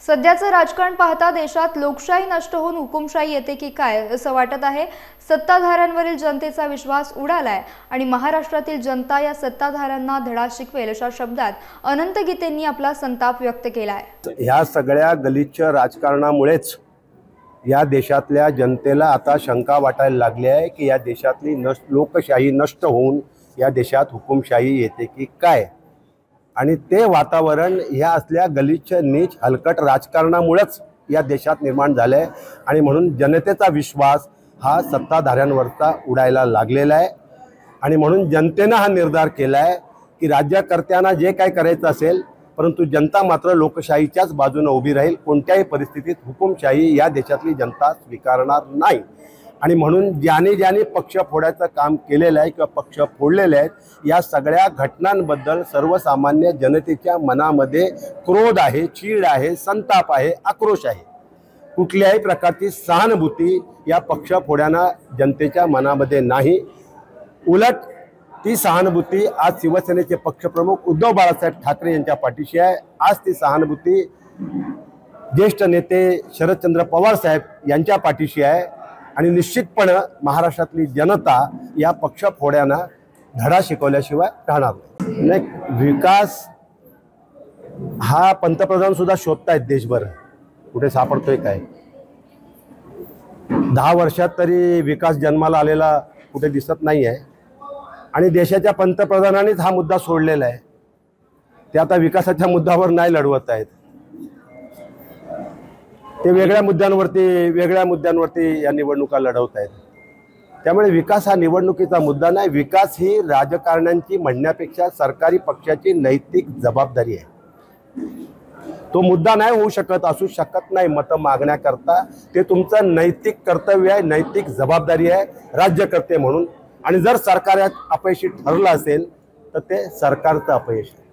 सध्याचं राजकारण पाहता देशात लोकशाही नष्ट होऊन हुकुमशाही येते की काय असं वाटत आहे। सत्ताधाऱ्यांवरील जनतेचा विश्वास उडालाय आणि महाराष्ट्रातील जनता या सत्ताधाऱ्यांना धडा शिकवेल अशा शब्दात अनंत गीतेंनी आपला संताप व्यक्त केलाय। ह्या सगळ्या गलिच्छ राजकारणामुळेच या देशातल्या जनतेला आता शंका वाटायला लागली आहे की या देशातली लोकशाही नष्ट होऊन या देशात हुकुमशाही येते की काय। आणि ते वातावरण ह्या असल्या गलिच्छ नीच हलकट राजकारणामुळेच या देशात निर्माण झाले आणि म्हणून जनतेचा विश्वास हा सत्ताधाऱ्यांवरचा उडायला लागलेला आहे। आणि म्हणून जनतेने हा निर्धार केला आहे की राज्यकर्त्यांना जे काय करायचं असेल परंतु जनता मात्र लोकशाहीच्याच बाजूने उभी राहील। कोणत्याही परिस्थितीत हुकुमशाही या देशातली जनता स्वीकारणार नाही। आणि म्हणून ज्याने पक्ष फोडायचं काम केलेलं आहे किंवा पक्ष फोडलेले आहेत या सगळ्या घटनांबद्दल सर्वसामान्य जनतेच्या मनामध्ये क्रोध आहे, चीड आहे, संताप आहे, आक्रोश आहे। कुठल्याही प्रकारची सहानुभूती या पक्ष फोड्यांना जनतेच्या मनामध्ये नाही। उलट ती सहानुभूती आज शिवसेनेचे पक्षप्रमुख उद्धव बाळासाहेब ठाकरे यांच्या पाठीशी आहे। आज ती सहानुभूती ज्येष्ठ नेते शरदचंद्र पवार साहेब यांच्या पाठीशी आहे। आणि निश्चितपणे महाराष्ट्रातली जनता या पक्ष फोड्यांना धडा शिकवल्याशिवाय राहणार नाही। विकास हा पंतप्रधान सुद्धा शोधतायत देशभर, कुठे सापडतोय काय। 10 वर्षात तरी विकास जन्माला आलेला कुठे दिसत नाही आहे। आणि देशाच्या पंतप्रधानांनीच हा मुद्दा सोडलेला आहे। ते आता विकासाच्या मुद्द्यावर नाही लढवत आहेत, ते वेगळ्या मुद्द्यांवरती या निवडणुका लढवत आहेत। त्यामुळे विकास हा निवडणुकीचा मुद्दा नाही। विकास ही राजकारण्यांची म्हणण्यापेक्षा सरकारी पक्षाची नैतिक जबाबदारी आहे। तो मुद्दा नाही होऊ शकत, असू शकत नाही मतं मागण्याकरता। ते तुमचं नैतिक कर्तव्य आहे, नैतिक जबाबदारी आहे राज्यकर्ते म्हणून। आणि जर सरकार अपयशी ठरलं असेल तर ते सरकारचं अपयश आहे।